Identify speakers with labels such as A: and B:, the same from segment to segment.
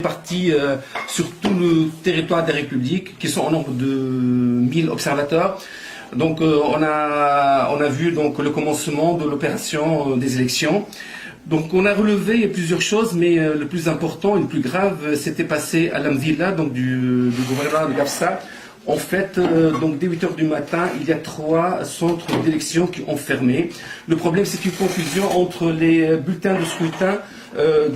A: partis sur tout le territoire des républiques, qui sont au nombre de 1000 observateurs. Donc on a vu donc le commencement de l'opération des élections. Donc on a relevé plusieurs choses, mais le plus important et le plus grave, c'était passé à l'Amdila, donc du gouvernement de Gafsa. En fait, donc dès 8 h du matin, il y a 3 centres d'élection qui ont fermé. Le problème, c'est une confusion entre les bulletins de scrutin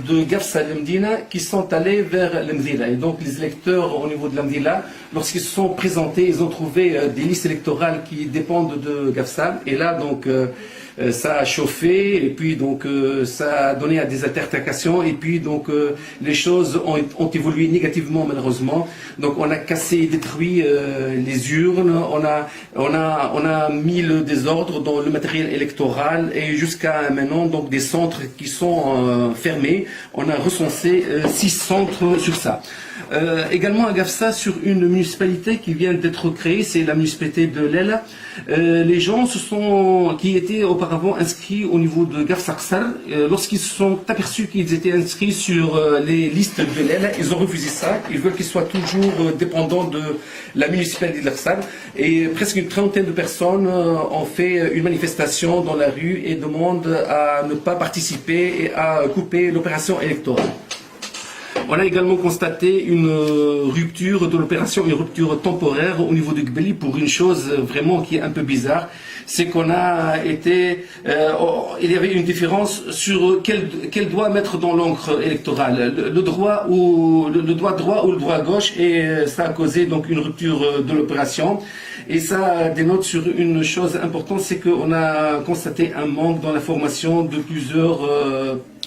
A: de Gafsa Lemdina qui sont allés vers l'Amdila. Et donc les électeurs au niveau de l'Amdila, lorsqu'ils se sont présentés, ils ont trouvé des listes électorales qui dépendent de Gafsa. Et là, donc, ça a chauffé, et puis donc ça a donné à des altercations, et puis donc les choses ont évolué négativement malheureusement. Donc on a cassé et détruit les urnes, on a mis le désordre dans le matériel électoral, et jusqu'à maintenant donc des centres qui sont fermés. On a recensé 6 centres sur ça. Également à Gafsa, sur une municipalité qui vient d'être créée, c'est la municipalité de Lela. Les gens qui étaient auparavant inscrits au niveau de Gafsa-Ksar, lorsqu'ils se sont aperçus qu'ils étaient inscrits sur les listes de Lela, ils ont refusé ça. Ils veulent qu'ils soient toujours dépendants de la municipalité de Gafsa. Et presque une trentaine de personnes ont fait une manifestation dans la rue et demandent à ne pas participer et à couper l'opération électorale. On a également constaté une rupture de l'opération, une rupture temporaire au niveau de Gbeli pour une chose vraiment qui est un peu bizarre. C'est qu'on a été... il y avait une différence sur quel doigt mettre dans l'encre électorale, le doigt droit ou le doigt gauche, et ça a causé donc une rupture de l'opération. Et ça dénote sur une chose importante, c'est qu'on a constaté un manque dans la formation de plusieurs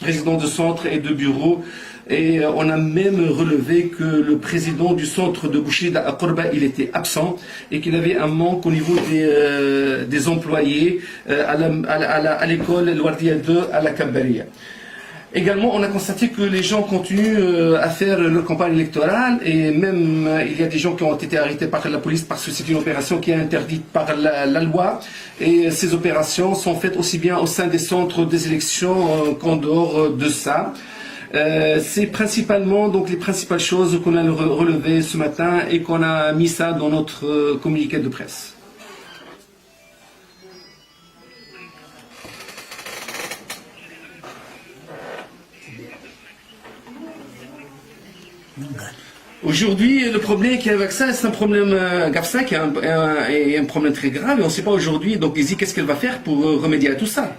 A: présidents de centre et de bureaux. Et on a même relevé que le président du centre de Bouchida à Korba, il était absent et qu'il avait un manque au niveau des employés à l'école Louardia 2 à la Kabbalia. Également, on a constaté que les gens continuent à faire leur campagne électorale, et même il y a des gens qui ont été arrêtés par la police parce que c'est une opération qui est interdite par la loi. Et ces opérations sont faites aussi bien au sein des centres des élections qu'en dehors de ça. C'est principalement donc les principales choses qu'on a relevées ce matin et qu'on a mis ça dans notre communiqué de presse. Aujourd'hui, le problème qu'il y a avec ça, c'est un problème Gafsa qui est un problème très grave, et on ne sait pas aujourd'hui, donc l'ISI, qu'est-ce qu'elle va faire pour remédier à tout ça.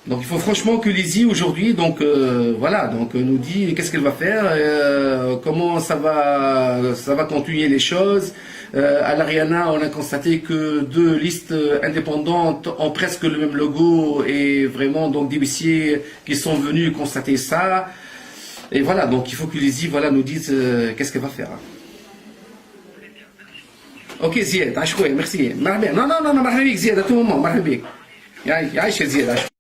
A: Donc il faut franchement que l'ISI aujourd'hui, donc voilà, donc nous dit qu'est-ce qu'elle va faire, comment ça va continuer les choses. À l'Ariana, on a constaté que 2 listes indépendantes ont presque le même logo, et vraiment donc des huissiers qui sont venus constater ça. Et voilà, donc il faut que l'ISI nous dise qu'est-ce qu'elle va faire. Ok Ziad, merci. Non, marhaba bik Ziad, à tout moment, marhaba bik. Ya Ziad.